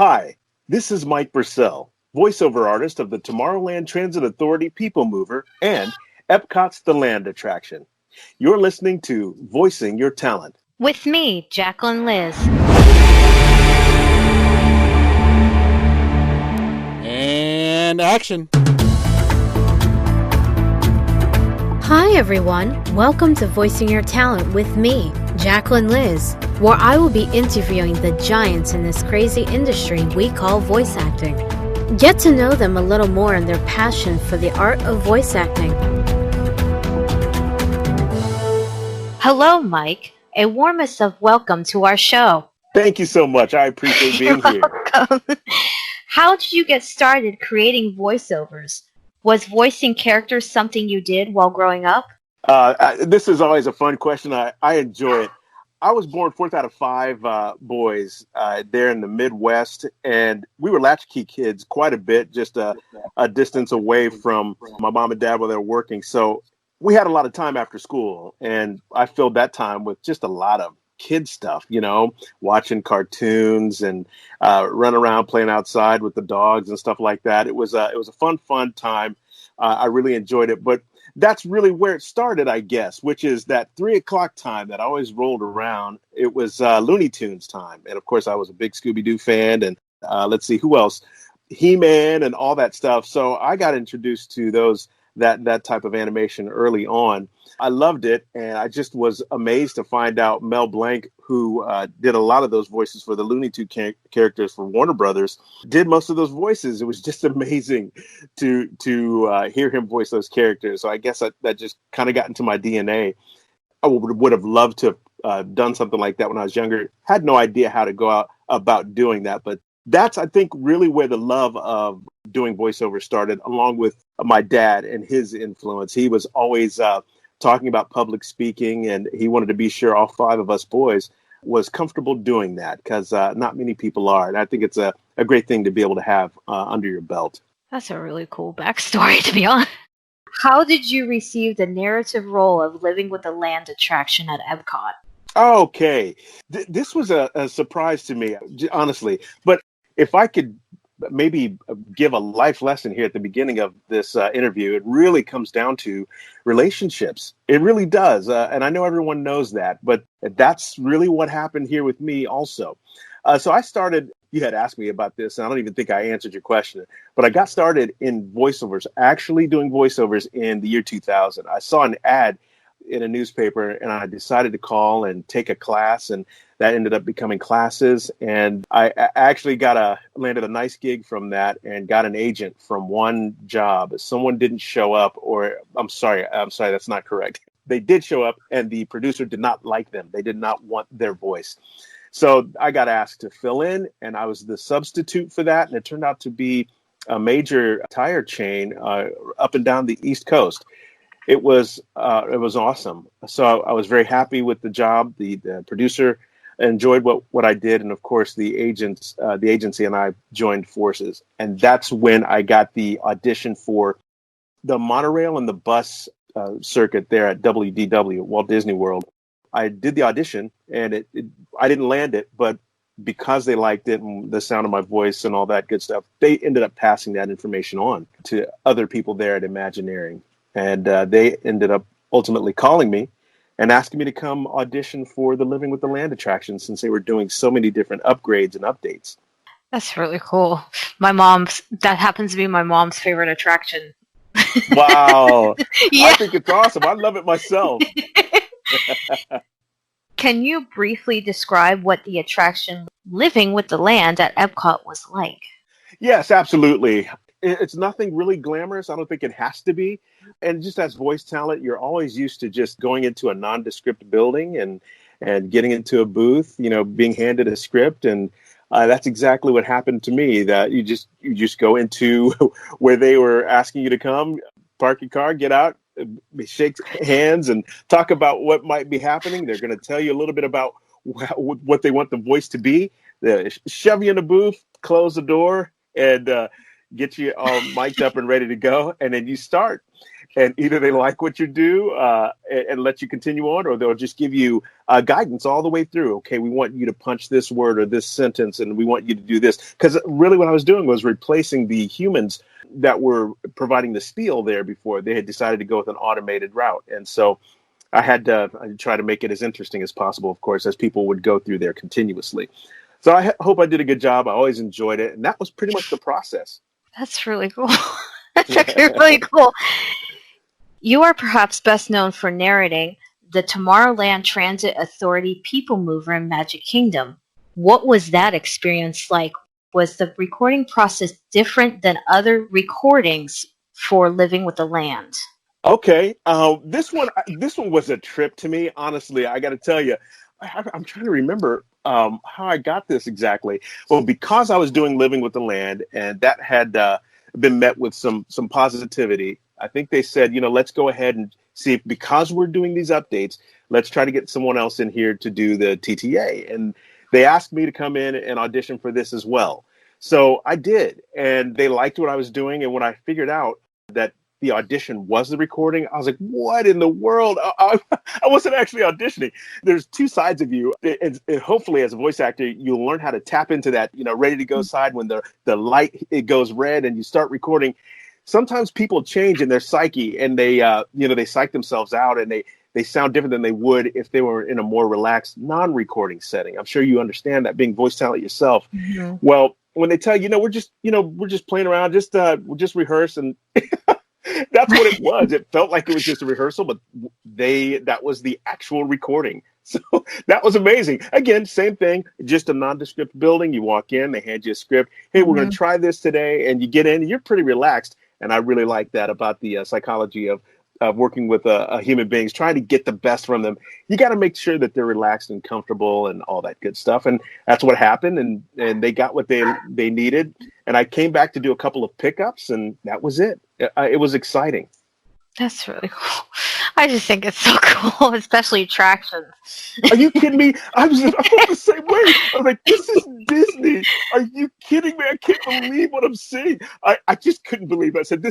Hi, this is Mike Brassell, voiceover artist of the Tomorrowland Transit Authority PeopleMover and Epcot's The Land Attraction. You're listening to Voicing Your Talent. With me, Jacquelyn Liz. And action. Hi everyone, welcome to Voicing Your Talent with me, Jacquelyn Liz, where I will be interviewing the giants in this crazy industry we call voice acting. Get to know them a little more and their passion for the art of voice acting. Hello, Mike. A warmest of welcome to our show. Thank you so much. I appreciate being here. Welcome. How did you get started creating voiceovers? Was voicing characters something you did while growing up? This is always a fun question. I enjoy it. I was born fourth out of five boys there in the Midwest, and we were latchkey kids quite a bit, just a distance away from my mom and dad while they were working. So we had a lot of time after school, and I filled that time with just a lot of kid stuff, watching cartoons and run around playing outside with the dogs and stuff like that. It was a fun time. I really enjoyed it, but that's really where it started, I guess, which is that 3:00 time that always rolled around. It was Looney Tunes time. And of course, I was a big Scooby-Doo fan. And let's see, who else? He-Man and all that stuff. So I got introduced to that type of animation early on. I loved it. And I just was amazed to find out Mel Blanc, who did a lot of those voices for the Looney Tunes characters for Warner Brothers, did most of those voices. It was just amazing to hear him voice those characters. So I guess that just kind of got into my DNA. I would have loved to have done something like that when I was younger. Had no idea how to go out about doing that. But that's, I think, really where the love of doing voiceover started, along with my dad and his influence. He was always talking about public speaking, and he wanted to be sure all five of us boys was comfortable doing that, because not many people are. And I think it's a great thing to be able to have under your belt. That's a really cool backstory, to be honest. How did you receive the narrative role of living with the land attraction at Epcot? Okay. This was a surprise to me, honestly. But if I could maybe give a life lesson here at the beginning of this interview, it really comes down to relationships. It really does. And I know everyone knows that, but that's really what happened here with me also. So I started, you had asked me about this, and I don't even think I answered your question, but I got started in voiceovers, actually doing voiceovers in the year 2000. I saw an ad in a newspaper, and I decided to call and take a class, and that ended up becoming classes. And I actually landed a nice gig from that and got an agent from one job. Someone didn't show up, or I'm sorry, that's not correct. They did show up, and the producer did not like them. They did not want their voice. So I got asked to fill in, and I was the substitute for that. And it turned out to be a major tire chain up and down the East Coast. It was awesome. So I was very happy with the job. The producer enjoyed what I did, and of course the agency and I joined forces. And that's when I got the audition for the monorail and the bus circuit there at WDW, Walt Disney World. I did the audition, and I didn't land it, but because they liked it and the sound of my voice and all that good stuff, they ended up passing that information on to other people there at Imagineering. And they ended up ultimately calling me and asking me to come audition for the Living with the Land attraction, since they were doing so many different upgrades and updates. That's really cool. That happens to be my mom's favorite attraction. Wow. Yeah. I think it's awesome. I love it myself. Can you briefly describe what the attraction Living with the Land at Epcot was like? Yes, absolutely. It's nothing really glamorous. I don't think it has to be. And just as voice talent, you're always used to just going into a nondescript building and getting into a booth, being handed a script. And that's exactly what happened to me, that you just go into where they were asking you to come, park your car, get out, shake hands and talk about what might be happening. They're going to tell you a little bit about what they want the voice to be. They shove you in a booth, close the door, and get you all mic'd up and ready to go. And then you start. and either they like what you do and let you continue on, or they'll just give you guidance all the way through. Okay, we want you to punch this word or this sentence, and we want you to do this. Because really what I was doing was replacing the humans that were providing the spiel there before. They had decided to go with an automated route. And so I had to try to make it as interesting as possible, of course, as people would go through there continuously. So I hope I did a good job. I always enjoyed it. And that was pretty much the process. That's really cool. That's actually really cool. You are perhaps best known for narrating the Tomorrowland Transit Authority PeopleMover in Magic Kingdom. What was that experience like? Was the recording process different than other recordings for Living with the Land? Okay, this one was a trip to me. Honestly, I got to tell you, I'm trying to remember how I got this exactly. Well, because I was doing Living with the Land, and that had been met with some positivity. I think they said, let's go ahead and see if, because we're doing these updates, let's try to get someone else in here to do the TTA. And they asked me to come in and audition for this as well. So I did, and they liked what I was doing. And when I figured out that the audition was the recording, I was like, what in the world? I wasn't actually auditioning. There's two sides of you. And hopefully as a voice actor, you'll learn how to tap into that, ready to go side when the light, it goes red and you start recording. Sometimes people change in their psyche, and they psych themselves out, and they sound different than they would if they were in a more relaxed, non-recording setting. I'm sure you understand that, being voice talent yourself. Mm-hmm. Well, when they tell you, we're just playing around, we'll just rehearse, and that's what it was. It felt like it was just a rehearsal, but that was the actual recording. So that was amazing. Again, same thing, just a nondescript building. You walk in, they hand you a script. Hey, we're going to try this today, and you get in, and you're pretty relaxed. And I really like that about the psychology of working with human beings, trying to get the best from them. You got to make sure that they're relaxed and comfortable and all that good stuff. And that's what happened. And they got what they needed. And I came back to do a couple of pickups, and that was it. It was exciting. That's really cool. I just think it's so cool, especially attractions. Are you kidding me? I felt the same way. I was like, this is Disney. Are you kidding me? I can't believe what I'm seeing. I just couldn't believe it. I said,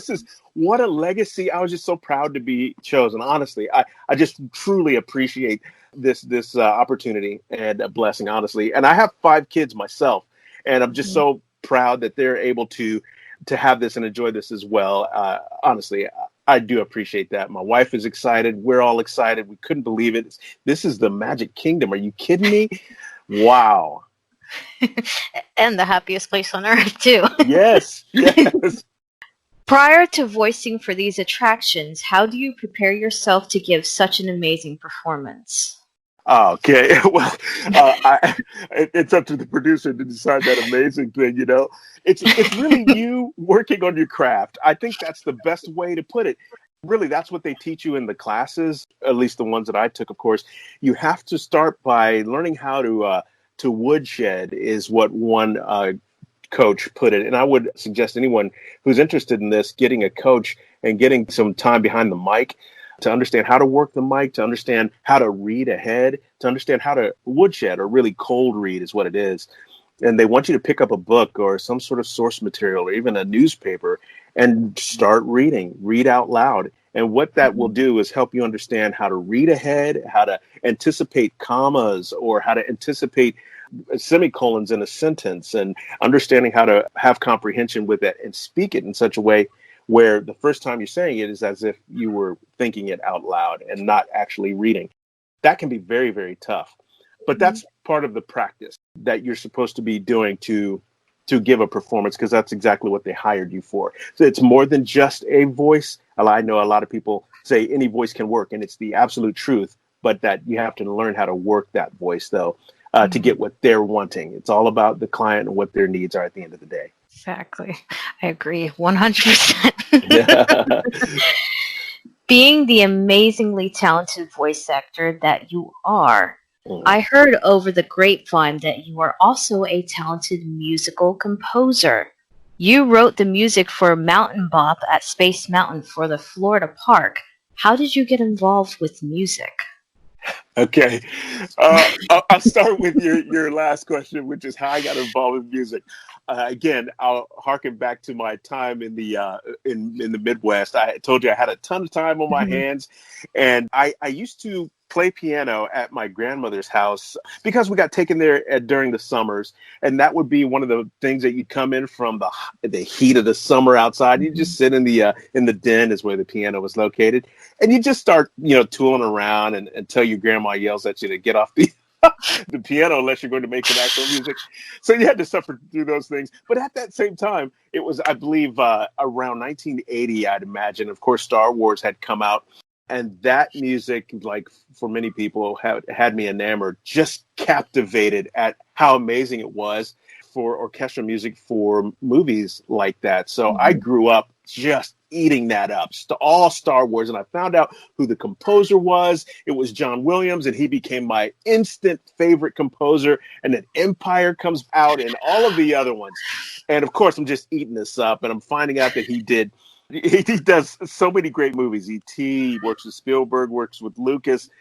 what a legacy. I was just so proud to be chosen. Honestly, I just truly appreciate this opportunity and a blessing, honestly. And I have 5 kids myself, and I'm just so proud that they're able to have this and enjoy this as well. Honestly, I do appreciate that. My wife is excited. We're all excited. We couldn't believe it. This is the Magic Kingdom. Are you kidding me? Wow. And the happiest place on earth, too. Yes. Prior to voicing for these attractions, how do you prepare yourself to give such an amazing performance? Okay, well, it's up to the producer to decide that amazing thing, It's really you working on your craft. I think that's the best way to put it. Really, that's what they teach you in the classes, at least the ones that I took, of course. You have to start by learning how to woodshed, is what one coach put it. And I would suggest anyone who's interested in this getting a coach and getting some time behind the mic to understand how to work the mic, to understand how to read ahead, to understand how to woodshed, or really cold read is what it is. And they want you to pick up a book or some sort of source material or even a newspaper and start read out loud. And what that will do is help you understand how to read ahead, how to anticipate commas, or how to anticipate semicolons in a sentence, and understanding how to have comprehension with it and speak it in such a way where the first time you're saying it is as if you were thinking it out loud and not actually reading. That can be very, very tough. But that's part of the practice that you're supposed to be doing to give a performance, because that's exactly what they hired you for. So it's more than just a voice. I know a lot of people say any voice can work, and it's the absolute truth, but that you have to learn how to work that voice, though, to get what they're wanting. It's all about the client and what their needs are at the end of the day. Exactly. I agree 100%. Being the amazingly talented voice actor that you are, I heard over the grapevine that you are also a talented musical composer. You wrote the music for Mountain Bop at Space Mountain for the Florida park. How did you get involved with music? Okay. I'll start with your last question, which is how I got involved with music. Again, I'll harken back to my time in the in the Midwest. I told you I had a ton of time on my Mhm. hands, and I used to play piano at my grandmother's house because we got taken there during the summers, and that would be one of the things that you'd come in from the heat of the summer outside. You just sit in the den is where the piano was located, and you just start tooling around and until your grandma yells at you to get off the piano unless you're going to make some actual music. So you had to suffer through those things. But at that same time, it was, I believe, around 1980, I'd imagine. Of course, Star Wars had come out. And that music, like for many people, had me enamored, just captivated at how amazing it was for orchestral music for movies like that. So I grew up just eating that up, all Star Wars. And I found out who the composer was. It was John Williams, and he became my instant favorite composer. And then Empire comes out and all of the other ones. And of course, I'm just eating this up, and I'm finding out that he does so many great movies. E.T. works with Spielberg, works with Lucas,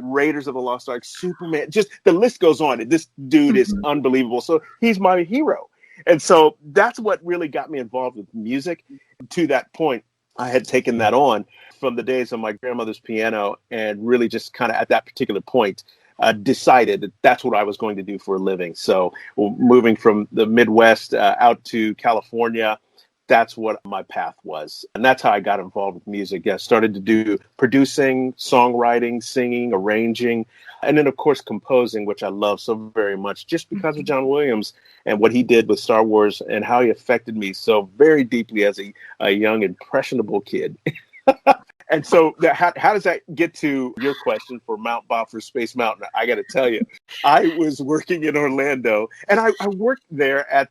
Raiders of the Lost Ark, Superman. Just the list goes on. This dude is unbelievable. So he's my hero. And so that's what really got me involved with music. To that point, I had taken that on from the days of my grandmother's piano and really just kind of at that particular point decided that that's what I was going to do for a living. So moving from the Midwest out to California, that's what my path was. And that's how I got involved with music. I started to do producing, songwriting, singing, arranging, and then, of course, composing, which I love so very much just because of John Williams and what he did with Star Wars and how he affected me so very deeply as a young, impressionable kid. And so how does that get to your question for Mount Boffer Space Mountain? I got to tell you, I was working in Orlando, and I worked there at,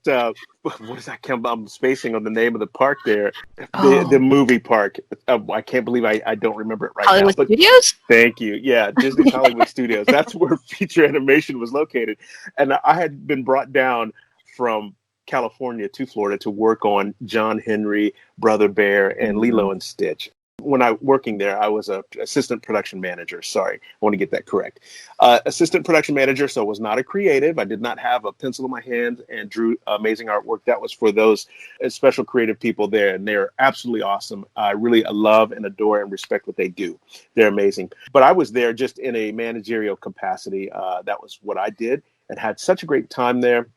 what is that? I'm spacing on the name of the park there, the movie park. I can't believe I don't remember it right Hollywood now. But Studios? thank you. Yeah, Disney's Hollywood Studios. That's where feature animation was located. And I had been brought down from California to Florida to work on John Henry, Brother Bear, and Lilo and Stitch. When I working there, I was a assistant production manager. Sorry, I want to get that correct. Assistant production manager, so was not a creative. I did not have a pencil in my hand and drew amazing artwork. That was for those special creative people there, and they're absolutely awesome. I really love and adore and respect what they do. They're amazing. But I was there just in a managerial capacity. That was what I did and had such a great time there.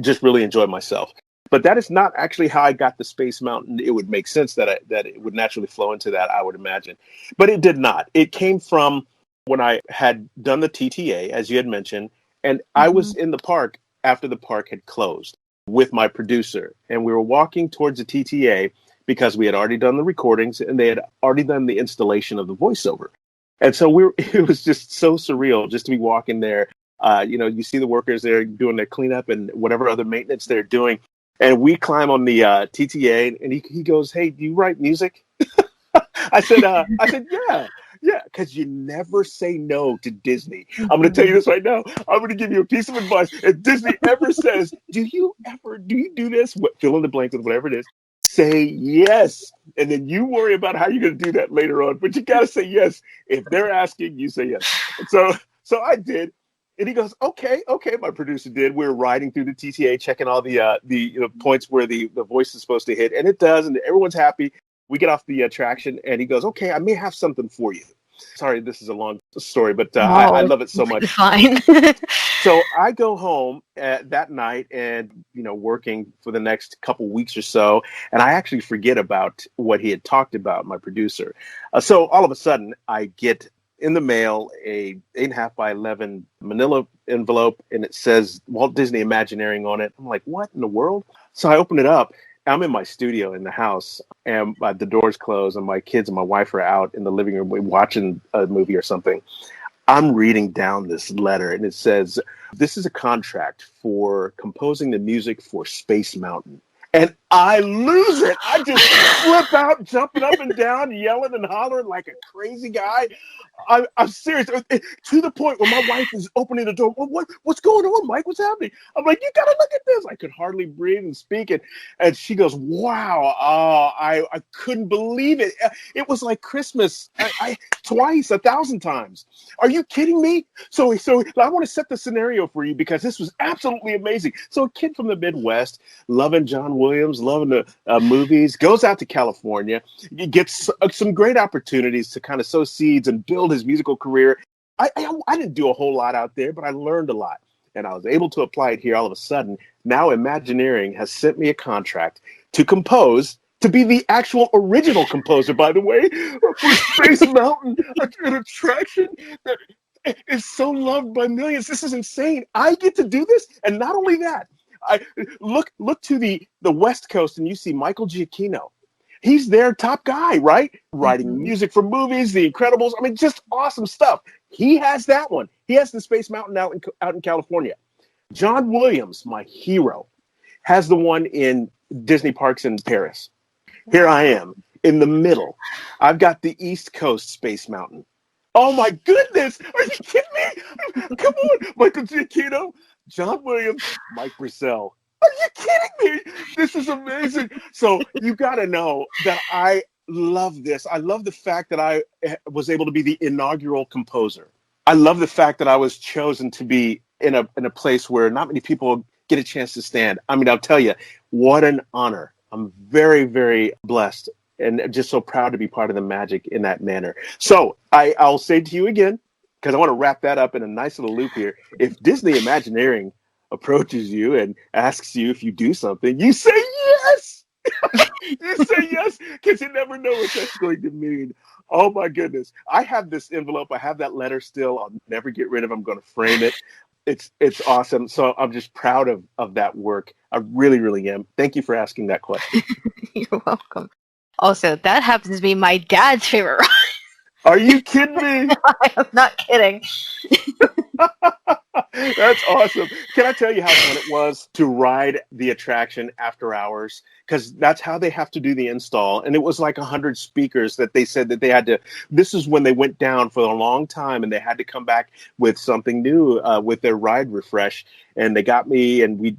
Just really enjoyed myself. But that is not actually how I got the Space Mountain. It would make sense that it would naturally flow into that, I would imagine. But it did not. It came from when I had done the TTA, as you had mentioned, and I was in the park after the park had closed with my producer. And we were walking towards the TTA because we had already done the recordings and they had already done the installation of the voiceover. And so it was just so surreal just to be walking there. You see the workers there doing their cleanup and whatever other maintenance they're doing. And we climb on the TTA, and he goes, "Hey, do you write music?" I said, yeah, because you never say no to Disney. I'm going to tell you this right now. I'm going to give you a piece of advice. If Disney ever says, do you do this? Fill in the blank with whatever it is. Say yes, and then you worry about how you're going to do that later on. But you got to say yes. If they're asking, you say yes. So I did. And he goes, okay. My producer did. We were riding through the TTA, checking all the points where the voice is supposed to hit, and it does, and everyone's happy. We get off the attraction, and he goes, okay, I may have something for you. Sorry, this is a long story, but I love it so much. Fine. So I go home that night and, working for the next couple weeks or so, and I actually forget about what he had talked about, my producer. So all of a sudden, I get in the mail a 8.5 by 11 manila envelope, and it says Walt Disney Imagineering on it. I'm like, what in the world? So I open it up. I'm in my studio in the house, and the door's closed, and my kids and my wife are out in the living room watching a movie or something. I'm reading down this letter, and it says, this is a contract for composing the music for Space Mountain. and I lose it. I just flip out, jumping up and down, yelling and hollering like a crazy guy. I'm serious, to the point where my wife is opening the door. What's going on, Mike? What's happening? I'm like, you gotta look at this. I could hardly breathe and speak, and she goes, "Wow!" I couldn't believe it. It was like Christmas, twice, 1,000 times. Are you kidding me? So I want to set the scenario for you because this was absolutely amazing. So a kid from the Midwest, loving John Williams, loving the movies, goes out to California, gets some great opportunities to kind of sow seeds and build his musical career. I didn't do a whole lot out there, but I learned a lot. And I was able to apply it here all of a sudden. Now Imagineering has sent me a contract to compose, to be the actual original composer, by the way, for Space Mountain, an attraction that is so loved by millions. This is insane. I get to do this. And not only that, I look to the West Coast and you see Michael Giacchino. He's their top guy, right? Writing music for movies, The Incredibles. I mean, just awesome stuff. He has that one. He has the Space Mountain out in California. John Williams, my hero, has the one in Disney parks in Paris. Here I am in the middle. I've got the East Coast Space Mountain. Oh my goodness! Are you kidding me? Come on, Michael Giacchino, John Williams, Mike Brassell. Are you kidding me? This is amazing. So you got to know that I love this. I love the fact that I was able to be the inaugural composer. I love the fact that I was chosen to be in a place where not many people get a chance to stand. I mean, I'll tell you, what an honor. I'm very, very blessed and just so proud to be part of the magic in that manner. So I'll say to you again, because I want to wrap that up in a nice little loop here. If Disney Imagineering approaches you and asks you if you do something, you say yes. You say yes, because you never know what that's going to mean. Oh my goodness. I have this envelope. I have that letter still. I'll never get rid of it. I'm going to frame it. It's awesome. So I'm just proud of that work. I really, really am. Thank you for asking that question. You're welcome. Also, that happens to be my dad's favorite ride. Are you kidding me? I am not kidding. That's awesome. Can I tell you how fun it was to ride the attraction after hours? Because that's how they have to do the install. And it was like 100 speakers that they said that they had to, this is when they went down for a long time and they had to come back with something new with their ride refresh. And they got me and we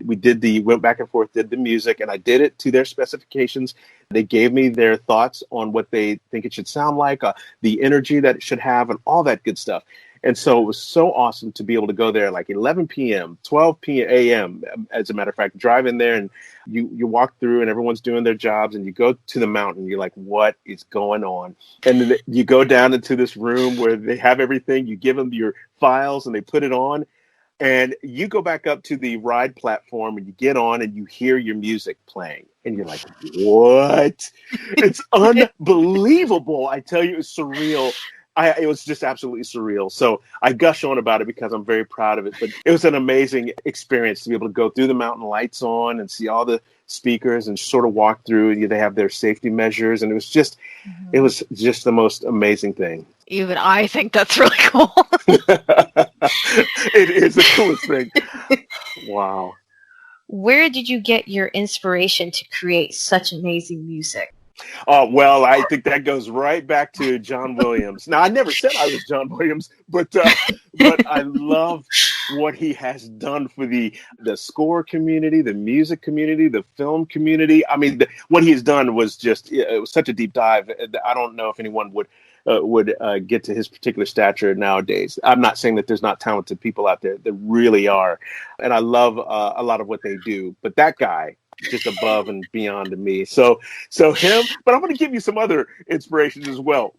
went back and forth, did the music, and I did it to their specifications. They gave me their thoughts on what they think it should sound like, the energy that it should have, and all that good stuff. And so it was so awesome to be able to go there like 11 p.m., 12 a.m., as a matter of fact, drive in there and you walk through and everyone's doing their jobs and you go to the mountain. You're like, what is going on? And then you go down into this room where they have everything. You give them your files and they put it on. And you go back up to the ride platform and you get on and you hear your music playing. And you're like, what? It's unbelievable. I tell you, it's surreal. It was just absolutely surreal. So I gush on about it because I'm very proud of it. But it was an amazing experience to be able to go through the mountain, lights on, and see all the speakers and sort of walk through. They have their safety measures. And it was just the most amazing thing. Even I think that's really cool. It is the coolest thing. Wow. Where did you get your inspiration to create such amazing music? Well, I think that goes right back to John Williams. Now, I never said I was John Williams, but I love what he has done for the score community, the music community, the film community. I mean, what he has done was just, it was such a deep dive. I don't know if anyone would get to his particular stature nowadays. I'm not saying that there's not talented people out there. There really are. And I love a lot of what they do. But that guy, just above and beyond to me. So him, but I'm going to give you some other inspirations as well,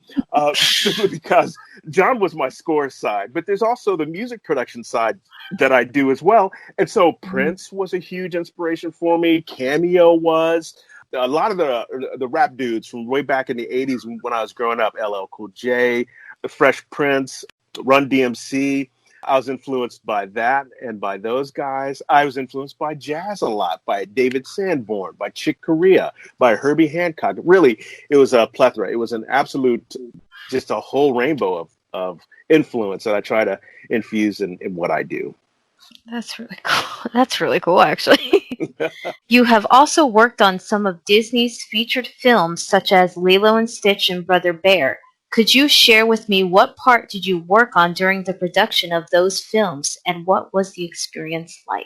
simply because John was my score side, but there's also the music production side that I do as well. And so Prince was a huge inspiration for me. Cameo was. A lot of the rap dudes from way back in the 80s when I was growing up, LL Cool J, the Fresh Prince, Run DMC. I was influenced by that and by those guys. I was influenced by jazz a lot, by David Sanborn, by Chick Corea, by Herbie Hancock. Really, it was a plethora. It was an absolute, just a whole rainbow of influence that I try to infuse in what I do. That's really cool. That's really cool, actually. You have also worked on some of Disney's featured films, such as Lilo and Stitch and Brother Bear. Could you share with me what part did you work on during the production of those films, and what was the experience like?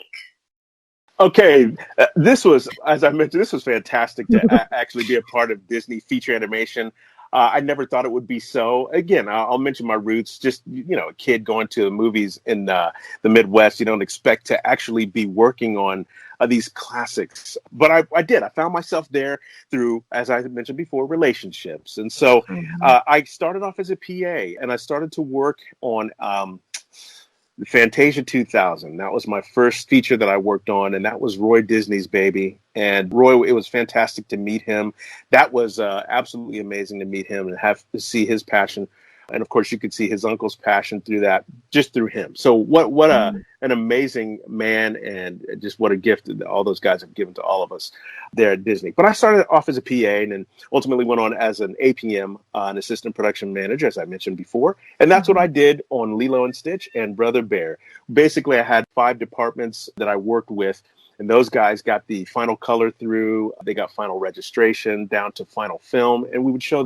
Okay, this was, as I mentioned, this was fantastic to actually be a part of Disney feature animation. I never thought it would be so. Again, I'll mention my roots. Just, a kid going to the movies in the Midwest. You don't expect to actually be working on these classics. But I did. I found myself there through, as I mentioned before, relationships. And so I started off as a PA, and I started to work on Fantasia 2000. That was my first feature that I worked on, and that was Roy Disney's baby. And Roy, it was fantastic to meet him. That was absolutely amazing to meet him and have to see his passion. And of course, you could see his uncle's passion through that, just through him. So what an amazing man, and just what a gift that all those guys have given to all of us there at Disney. But I started off as a PA and then ultimately went on as an APM, an assistant production manager, as I mentioned before. And that's what I did on Lilo and Stitch and Brother Bear. Basically, I had 5 departments that I worked with. And those guys got the final color through, they got final registration down to final film. And we would show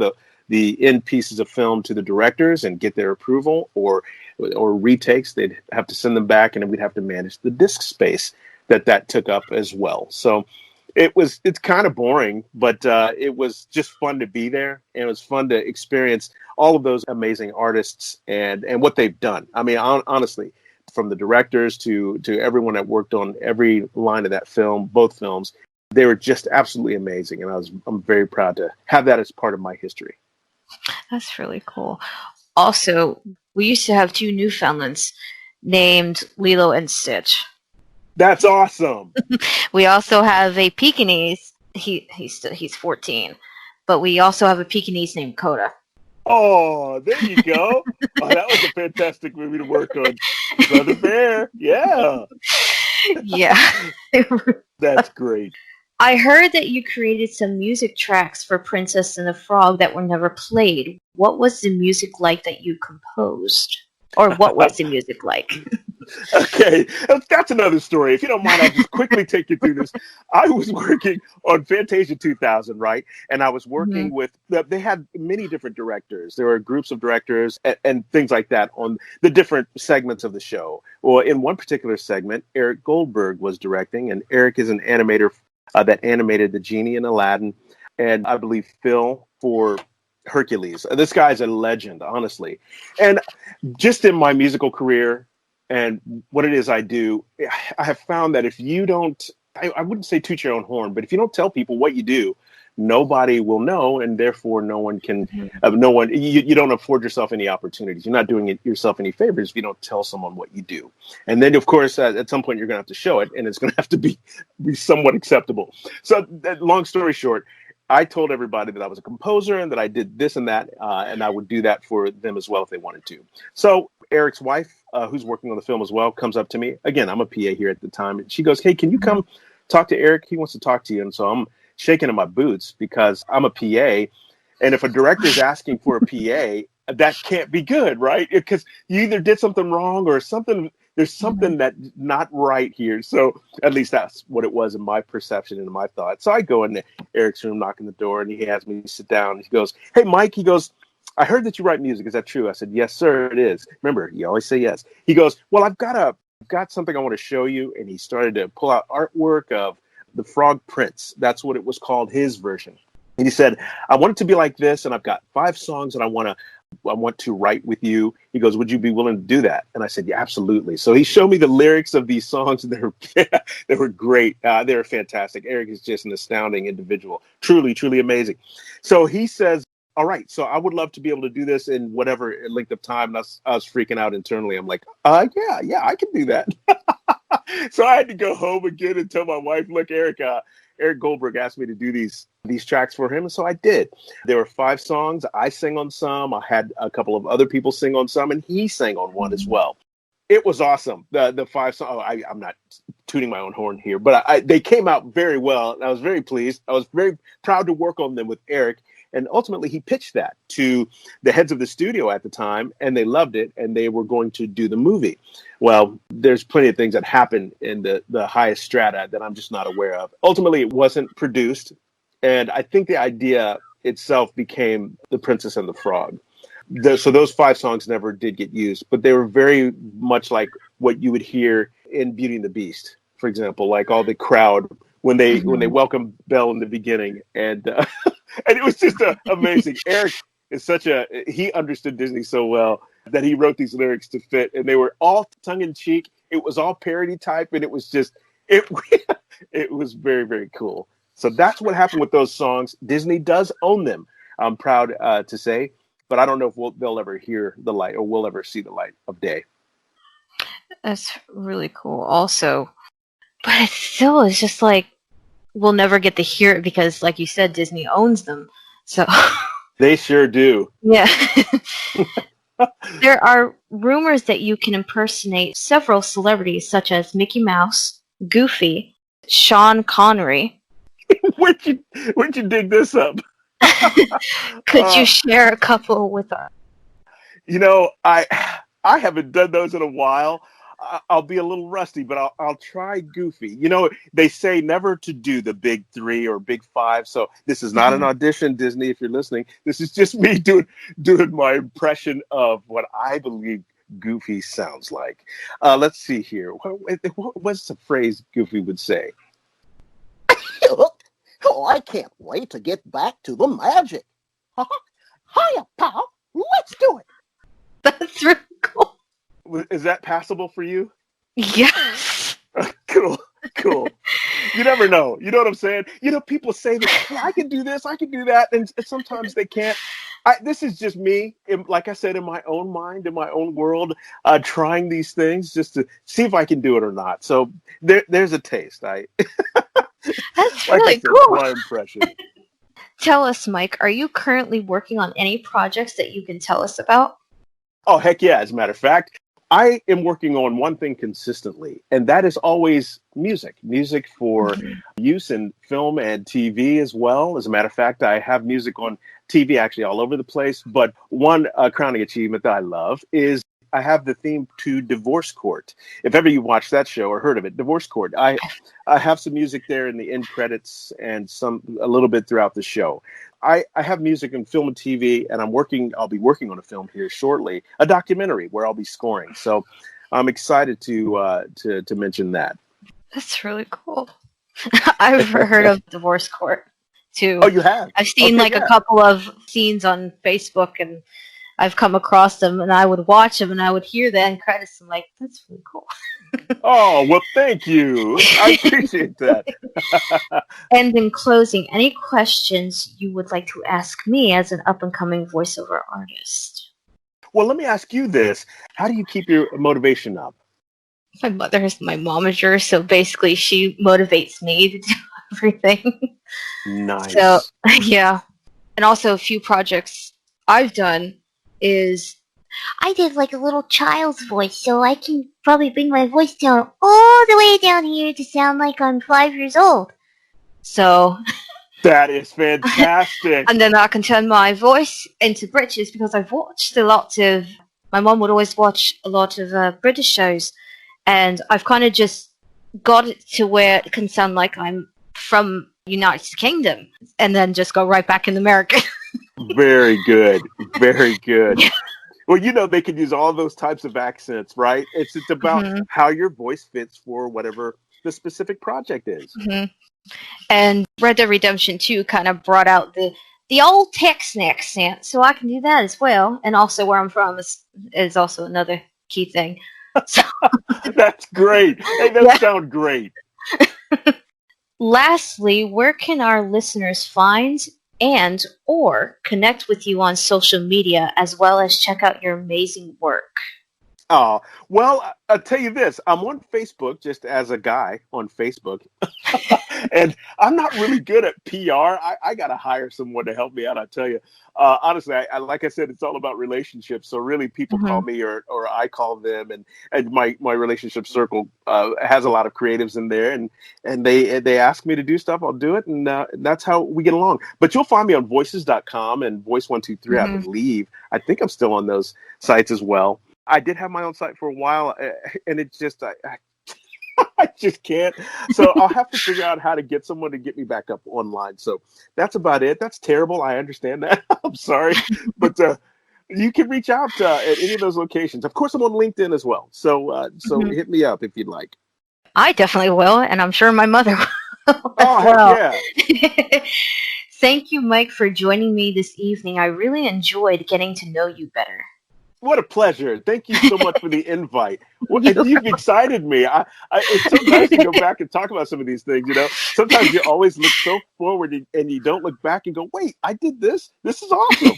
the end pieces of film to the directors and get their approval, or retakes. They'd have to send them back, and then we'd have to manage the disc space that took up as well. So it's kind of boring, but it was just fun to be there. And it was fun to experience all of those amazing artists and what they've done. I mean, honestly, from the directors to everyone that worked on every line of that film, both films, they were just absolutely amazing. And I'm very proud to have that as part of my history. That's really cool. Also, we used to have 2 Newfoundlands named Lilo and Stitch. That's awesome. We also have a Pekingese. He's 14, but we also have a Pekingese named Coda. Oh, there you go. Oh, that was a fantastic movie to work on. Brother Bear. Yeah. Yeah. That's great. I heard that you created some music tracks for Princess and the Frog that were never played. What was the music like that you composed? Or what was the music like? Okay, that's another story. If you don't mind, I'll just quickly take you through this. I was working on Fantasia 2000, right? And I was working with, they had many different directors. There were groups of directors and things like that on the different segments of the show. Well, in one particular segment, Eric Goldberg was directing, and Eric is an animator that animated the genie in Aladdin, and I believe Phil for Hercules. This guy's a legend, honestly. And just in my musical career and what it is I do, I have found that if you don't, I wouldn't say toot your own horn, but if you don't tell people what you do, nobody will know, and therefore no one can, you don't afford yourself any opportunities. You're not doing yourself any favors if you don't tell someone what you do. And then, of course, at some point you're going to have to show it, and it's going to have to be somewhat acceptable. So long story short, I told everybody that I was a composer and that I did this and that, and I would do that for them as well if they wanted to. So Eric's wife, who's working on the film as well, comes up to me. Again, I'm a PA here at the time. And she goes, "Hey, can you come talk to Eric? He wants to talk to you." And so I'm shaking in my boots because I'm a PA. And if a director is asking for a PA, that can't be good, right? Because you either did something wrong or there's something that's not right here. So at least that's what it was in my perception and in my thought. So I go into Eric's room, knock on the door, and he has me sit down. He goes, "Hey, Mike," he goes, "I heard that you write music. Is that true?" I said, "Yes, sir, it is." Remember, you always say yes. He goes, "Well, I've got something I want to show you." And he started to pull out artwork of the Frog Prince. That's what it was called, his version. And he said, "I want it to be like this, and I've got 5 songs that I want to write with you." He goes, "Would you be willing to do that?" And I said, "Yeah, absolutely." So he showed me the lyrics of these songs, and they were great. They were fantastic. Eric is just an astounding individual. Truly, truly amazing. So he says, "All right, so I would love to be able to do this in whatever length of time." And I was freaking out internally. I'm like, yeah, I can do that. So I had to go home again and tell my wife, "Look, Eric Goldberg asked me to do these tracks for him." And so I did. There were 5 songs. I sang on some. I had a couple of other people sing on some, and he sang on one as well. It was awesome. The 5 songs. I'm not tooting my own horn here, but they came out very well. And I was very pleased. I was very proud to work on them with Eric. And ultimately, he pitched that to the heads of the studio at the time, and they loved it, and they were going to do the movie. Well, there's plenty of things that happen in the highest strata that I'm just not aware of. Ultimately, it wasn't produced, and I think the idea itself became The Princess and the Frog. So those 5 songs never did get used, but they were very much like what you would hear in Beauty and the Beast, for example, like all the crowd when they welcome Belle in the beginning, and and it was just amazing. Eric is he understood Disney so well that he wrote these lyrics to fit, and they were all tongue in cheek. It was all parody type, and it was it was very, very cool. So that's what happened with those songs. Disney does own them, I'm proud to say, but I don't know if they'll ever hear the light or we'll ever see the light of day. That's really cool also. But it still is just like, we'll never get to hear it because, like you said, Disney owns them. So they sure do. Yeah. There are rumors that you can impersonate several celebrities such as Mickey Mouse, Goofy, Sean Connery. Where'd you dig this up? Could you share a couple with us? I haven't done those in a while. I'll be a little rusty, but I'll try Goofy. They say never to do the big 3 or big 5. So this is not an audition, Disney, if you're listening. This is just me doing my impression of what I believe Goofy sounds like. Let's see here. What's the phrase Goofy would say? Oh, I can't wait to get back to the magic. Hiya, pal. Let's do it. That's really cool. Is that passable for you? Yes. Cool. You never know. You know what I'm saying? People say that, I can do this, I can do that, and sometimes they can't. This is just me, like I said, in my own mind, in my own world, trying these things just to see if I can do it or not. So there's a taste. That's like really said, cool. My impression. Tell us, Mike, are you currently working on any projects that you can tell us about? Oh, heck yeah. As a matter of fact, I am working on one thing consistently, and that is always music for use in film and TV as well. As a matter of fact, I have music on TV actually all over the place. But one crowning achievement that I love is I have the theme to Divorce Court. If ever you watched that show or heard of it, Divorce Court, I have some music there in the end credits and a little bit throughout the show. I have music in film and TV, and I'll be working on a film here shortly, a documentary where I'll be scoring. So I'm excited to mention that. That's really cool. I've heard of Divorce Court too. Oh, you have? I've seen a couple of scenes on Facebook, and I've come across them, and I would watch them, and I would hear the end credits. I'm like, that's really cool. Oh, well, thank you. I appreciate that. And in closing, any questions you would like to ask me as an up-and-coming voiceover artist? Well, let me ask you this. How do you keep your motivation up? My mother is my momager, so basically she motivates me to do everything. Nice. So, yeah. And also a few projects I've done is I did like a little child's voice, so I can probably bring my voice down all the way down here to sound like I'm 5 years old. So that is fantastic. And then I can turn my voice into British because I've watched my mom would always watch a lot of British shows, and I've kind of just got it to where it can sound like I'm from United Kingdom, and then just go right back in America. Very good. Very good. Well, they could use all those types of accents, right? It's about how your voice fits for whatever the specific project is. Mm-hmm. And Red Dead Redemption 2 kind of brought out the old Texan accent, so I can do that as well. And also where I'm from is also another key thing. So. That's great. Hey, that sounds great. Lastly, where can our listeners find or connect with you on social media, as well as check out your amazing work? Oh, well, I'll tell you this. I'm on Facebook just as a guy on Facebook. And I'm not really good at PR. I got to hire someone to help me out, I tell you. Honestly, I like I said, it's all about relationships. So really people call me or I call them. And my relationship circle has a lot of creatives in there. And they ask me to do stuff. I'll do it. And that's how we get along. But you'll find me on voices.com and Voice123, I believe. I think I'm still on those sites as well. I did have my own site for a while, and it's just I just can't. So I'll have to figure out how to get someone to get me back up online. So that's about it. That's terrible. I understand that. I'm sorry, but you can reach out at any of those locations. Of course, I'm on LinkedIn as well. So hit me up if you'd like. I definitely will, and I'm sure my mother will. Oh, heck yeah. Thank you, Mike, for joining me this evening. I really enjoyed getting to know you better. What a pleasure. Thank you so much for the invite. You've excited me. It's so nice to go back and talk about some of these things, you know. Sometimes you always look so forward and you don't look back and go, wait, I did this? This is awesome.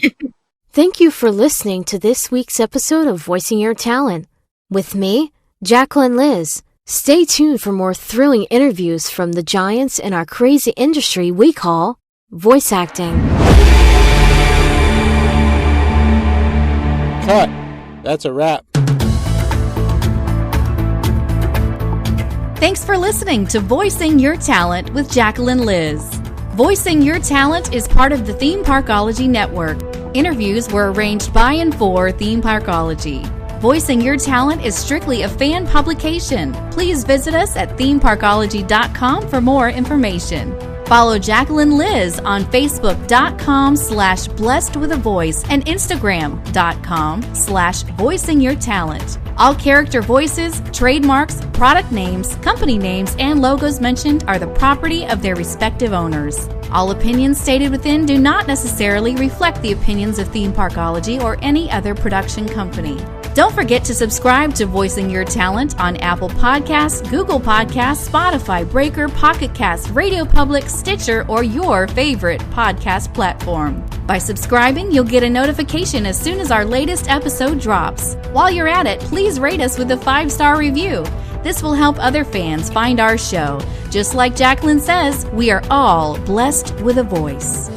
Thank you for listening to this week's episode of Voicing Your Talent with me, Jacquelyn Liz. Stay tuned for more thrilling interviews from the giants in our crazy industry we call voice acting. Cut. That's a wrap. Thanks for listening to Voicing Your Talent with Jacquelyn Liz. Voicing Your Talent is part of the Theme Parkology Network. Interviews were arranged by and for Theme Parkology. Voicing Your Talent is strictly a fan publication. Please visit us at themeparkology.com for more information. Follow Jacquelyn Liz on Facebook.com/blessedwithavoice and Instagram.com/voicingyourtalent. All character voices, trademarks, product names, company names, and logos mentioned are the property of their respective owners. All opinions stated within do not necessarily reflect the opinions of Theme Parkology or any other production company. Don't forget to subscribe to Voicing Your Talent on Apple Podcasts, Google Podcasts, Spotify, Breaker, Pocket Casts, Radio Public, Stitcher, or your favorite podcast platform. By subscribing, you'll get a notification as soon as our latest episode drops. While you're at it, please rate us with a 5-star review. This will help other fans find our show. Just like Jacquelyn says, we are all blessed with a voice.